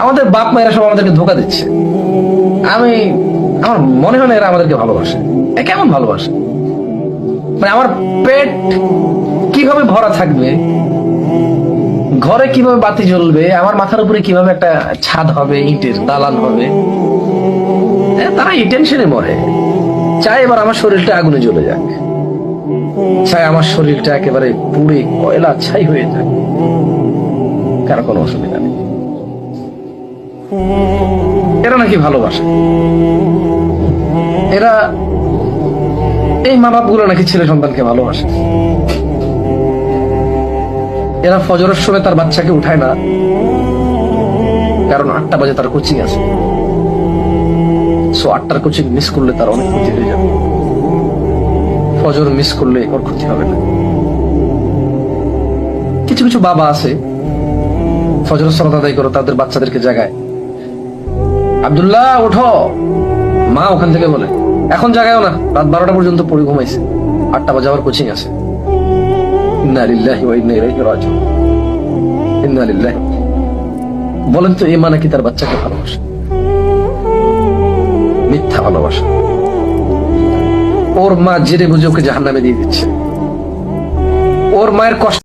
আমাদের বাপ মায়েরা সব আমাদেরকে ধোকা দিচ্ছে। আমার মনে হয় না এরা আমাদেরকে ভালোবাসে। কেমন ভালোবাসে? মানে আমার পেট কিভাবে ভরা থাকবে, ঘরে কিভাবে বাতি জ্বলবে, আমার মাথার উপরে কিভাবে একটা ছাদ হবে, ইটের দালান হবে, তারা এই টেনশনে মরে। চাই এবার আমার শরীরটা আগুনে জ্বলে যাক, চাই আমার শরীরটা একেবারে পুড়ে কয়লা ছাই হয়ে যাক, কারো কোনো অসুবিধা নেই। এরা নাকি ভালোবাসে। এরা এই মা বাপ গুলো নাকি ছেলে সন্তানকে ভালোবাসে। এরা ফজরের সময় তার বাচ্চাকে উঠায় না, কারণ 8টা বাজে তার কোচিং আছে। 8টার কোচিং মিস করলে তার অনেক ক্ষতি হয়ে যাবে। ফজর মিস করলে ওর ক্ষতি হবে না। কিছু কিছু বাবা আছে ফজর সালাত আদায় করে তাদের বাচ্চাদেরকে জাগায়, আব্দুল্লাহ ওঠো। মা ওখান থেকে বলে, এখন জাগায়ও না, রাত 12টা পর্যন্ত পড়ে ঘুমাইছে, 8টা বাজে আবার কোচিং আছে। ইন্না লিল্লাহি ওয়া ইন্না ইলাইহি রাজিউন। ইন্না লিল্লাহি। বলেন তো এই মা নাকি তার বাচ্চাকে ভালোবাসে? মিথ্যা ভালোবাসা। ওর মা জেনে বুঝে ওকে জাহান্নামে দিয়ে দিচ্ছে। ওর মায়ের কষ্ট